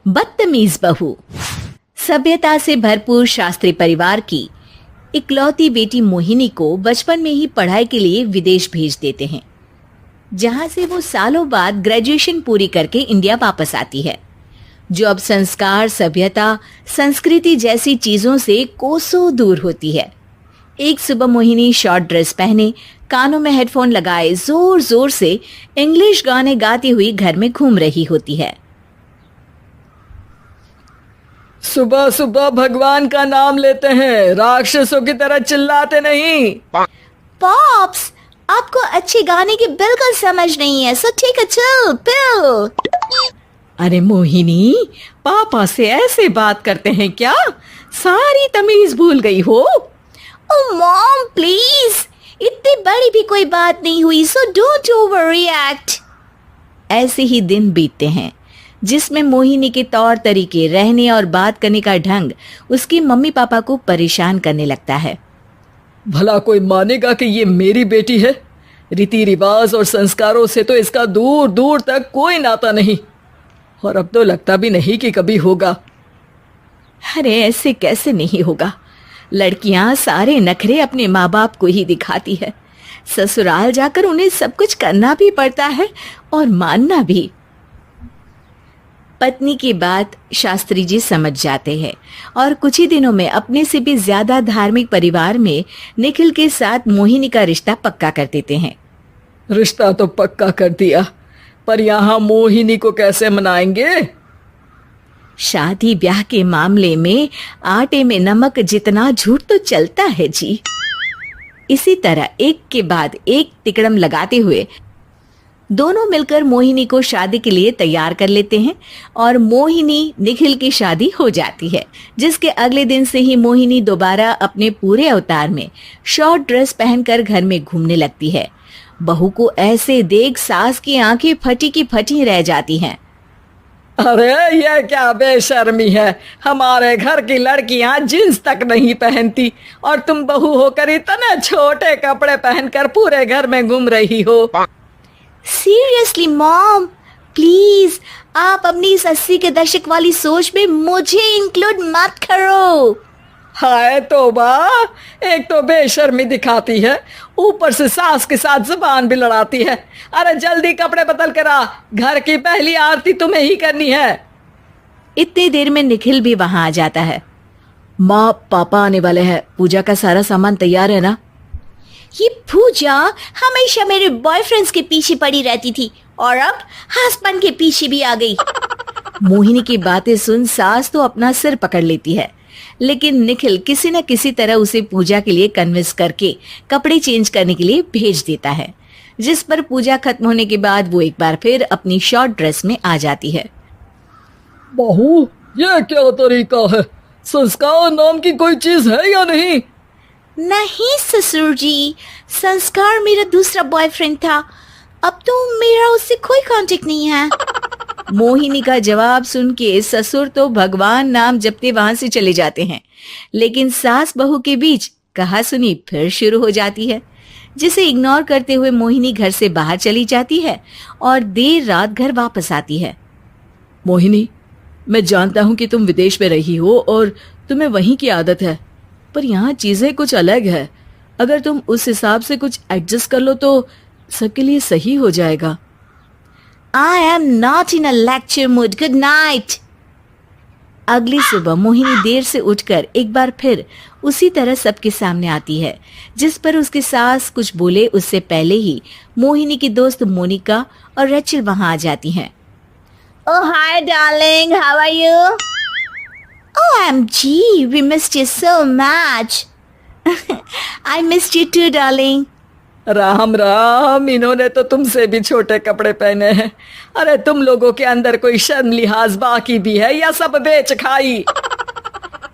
बदतमीज बहू। सभ्यता से भरपूर शास्त्री परिवार की इकलौती बेटी मोहिनी को बचपन में ही पढ़ाई के लिए विदेश भेज देते हैं, जहां से वो सालों बाद ग्रेजुएशन पूरी करके इंडिया वापस आती है, जो अब संस्कार, सभ्यता, संस्कृति जैसी चीजों से कोसों दूर होती है। एक सुबह मोहिनी शॉर्ट ड्रेस पहने, कानों में हेडफोन लगाए जोर जोर से इंग्लिश गाने गाती हुई घर में घूम रही होती है। सुबह सुबह भगवान का नाम लेते हैं, राक्षसों की तरह चिल्लाते नहीं। पॉप्स, आपको अच्छे गाने की बिल्कुल समझ नहीं है, so take a chill pill. अरे मोहिनी, पापा से ऐसे बात करते हैं क्या? सारी तमीज भूल गई हो। ओह मॉम प्लीज, इतनी बड़ी भी कोई बात नहीं हुई, सो डोंट ओवर रिएक्ट। ऐसे ही दिन बीतते हैं जिसमें मोहिनी के तौर तरीके, रहने और बात करने का ढंग उसकी मम्मी पापा को परेशान करने लगता है। भला कोई मानेगा कि ये मेरी बेटी है? रीति रिवाज और संस्कारों से तो इसका दूर दूर तक कोई नाता नहीं, और अब तो लगता भी नहीं कि कभी होगा। अरे ऐसे कैसे नहीं होगा? लड़कियां सारे नखरे अपने माँ बाप को ही दिखाती है। ससुराल जाकर उन्हें सब कुछ करना भी पड़ता है और मानना भी। पत्नी की बात शास्त्री जी समझ जाते हैं और कुछ ही दिनों में अपने से भी ज्यादा धार्मिक परिवार में निखिल के साथ मोहिनी का रिश्ता पक्का कर देते हैं। रिश्ता तो पक्का कर दिया, पर यहाँ मोहिनी को कैसे मनाएंगे? शादी ब्याह के मामले में आटे में नमक जितना झूठ तो चलता है जी। इसी तरह एक के बाद एक तिकड़म लगाते हुए दोनों मिलकर मोहिनी को शादी के लिए तैयार कर लेते हैं और मोहिनी निखिल की शादी हो जाती है, जिसके अगले दिन से ही मोहिनी दोबारा अपने पूरे अवतार में शॉर्ट ड्रेस पहनकर घर में घूमने लगती है। बहू को ऐसे देख सास की आंखें फटी की फटी रह जाती हैं। अरे ये क्या बेशर्मी है, हमारे घर की लड़कियां जींस तक नहीं पहनती और तुम बहू होकर इतने छोटे कपड़े पहनकर पूरे घर में घूम रही हो। सीरियसली मॉम, प्लीज आप अपनी इस 80 के दशक वाली सोच में मुझे इंक्लूड मत करो। हाय तौबा, एक तो बेशर्मी दिखाती है, ऊपर से सास के साथ जुबान भी लड़ाती है। अरे जल्दी कपड़े बदल कर आ, घर की पहली आरती तुम्हें ही करनी है। इतनी देर में निखिल भी वहां आ जाता है। माँ, पापा आने वाले हैं, पूजा का सारा सामान तैयार है ना? ये पूजा हमेशा मेरे बॉयफ्रेंड्स के पीछे पड़ी रहती थी और अब हस्बैंड के पीछे भी आ गई। मोहिनी की बातें सुन सास तो अपना सिर पकड़ लेती है, लेकिन निखिल किसी न किसी तरह उसे पूजा के लिए कन्विंस करके कपड़े चेंज करने के लिए भेज देता है, जिस पर पूजा खत्म होने के बाद वो एक बार फिर अपनी शॉर्ट ड्रेस में आ जाती है। बहू, ये क्या तरीका है? संस्कार नाम की कोई चीज है या नहीं? नहीं ससुर जी, संस्कार मेरा दूसरा बॉयफ्रेंड था, अब तो मेरा उससे कोई कांटेक्ट नहीं है। मोहिनी का जवाब सुन के ससुर तो भगवान नाम जपते वहां से चले जाते हैं, लेकिन सास बहू के बीच कहासुनी फिर शुरू हो जाती है, जिसे इग्नोर करते हुए मोहिनी घर से बाहर चली जाती है और देर रात घर वापस आती है। मोहिनी, मैं जानता हूँ कि तुम विदेश में रही हो और तुम्हें वहीं की आदत है, पर यहाँ चीजें कुछ अलग है। अगर तुम उस हिसाब से कुछ एडजस्ट कर लो तो सबके लिए सही हो जाएगा। I am not in a lecture mood. Good night. अगली सुबह मोहिनी देर से उठकर एक बार फिर उसी तरह सबके सामने आती है, जिस पर उसकी सास कुछ बोले उससे पहले ही मोहिनी की दोस्त मोनिका और रेचल वहां आ जाती हैं। Oh hi darling, how are you? OMG, we missed you so much. I missed you too darling. Ram Ram, इन्होंने तो तुमसे भी छोटे कपड़े पहने हैं। अरे तुम लोगों के अंदर कोई शर्म लिहाज बाकी भी है या सब बेच खाई?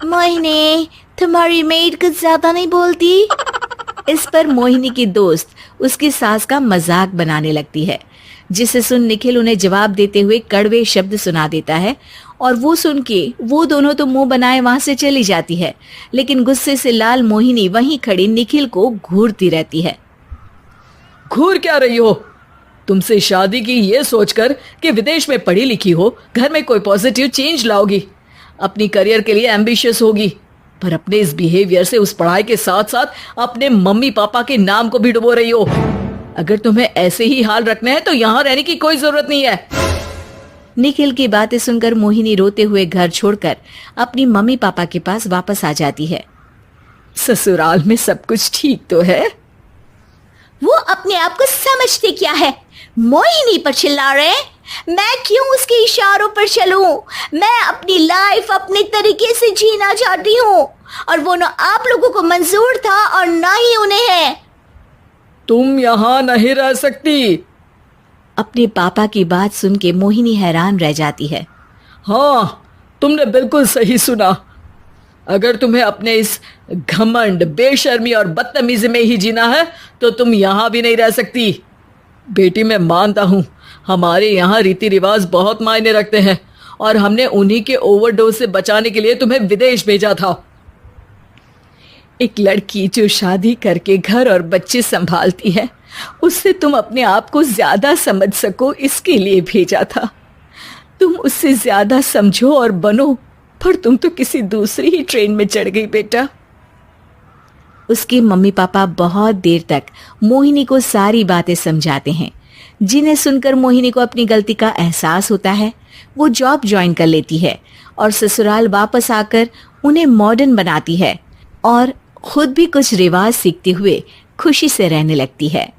मोहिनी, तुम्हारी मेड कुछ ज्यादा नहीं बोलती? इस पर मोहिनी की दोस्त उसकी सास का मजाक बनाने लगती है, जिसे सुन निखिल उन्हें जवाब देते हुए कड़वे शब्द सुना देता है और वो सुन के वो दोनों तो मुंह बनाए वहां से चली जाती है, लेकिन गुस्से से लाल मोहिनी वहीं खड़ी निखिल को घूरती रहती है। घूर क्या रही हो? तुमसे शादी की ये सोचकर कि विदेश में पढ़ी लिखी हो, घर में कोई पॉजिटिव चेंज लाओगी, अपनी करियर के लिए एम्बिशियस होगी, पर अपने इस बिहेवियर से उस पढ़ाई के साथ साथ अपने मम्मी पापा के नाम को भी डुबो रही हो। अगर तुम्हें ऐसे ही हाल रखना है तो यहाँ रहने की कोई जरूरत नहीं है। निखिल की बातें सुनकर मोहिनी रोते हुए घर छोड़कर अपनी मम्मी पापा के पास वापस आ जाती है। ससुराल में सब कुछ ठीक तो है? वो अपने आप को समझते क्या है? मोहिनी पर चिल्ला रहे हैं? मैं क्यों उसके इशारों पर चलूं? मैं अपनी लाइफ अपने तरीके से जीना चाहती हूँ और वो ना आप लोगों को मंजूर था और ना ही उन्हें है। तुम यहाँ नहीं रह सकती। अपने पापा की बात सुन के मोहिनी हैरान रह जाती है। हाँ, तुमने बिल्कुल सही सुना। अगर तुम्हें अपने इस घमंड, बेशर्मी और बदतमीजी में ही जीना है तो तुम यहाँ भी नहीं रह सकती। बेटी, मैं मानता हूँ हमारे यहाँ रीति रिवाज बहुत मायने रखते हैं और हमने उन्हीं के ओवरडोज से बचाने के लिए तुम्हें विदेश भेजा था। एक लड़की जो शादी करके घर और बच्चे संभालती है, उससे तुम अपने आप को ज्यादा समझ सको इसके लिए भेजा था। तुम उससे ज्यादा समझो और बनो, पर तुम तो किसी दूसरी ही ट्रेन में चढ़ गई बेटा। उसके मम्मी पापा बहुत देर तक मोहिनी को सारी बातें समझाते हैं, जिन्हें सुनकर मोहिनी को अपनी गलती का एहसास होता है। वो जॉब ज्वाइन कर लेती है और ससुराल वापस आकर उन्हें मॉडर्न बनाती है और खुद भी कुछ रिवाज सीखते हुए खुशी से रहने लगती है।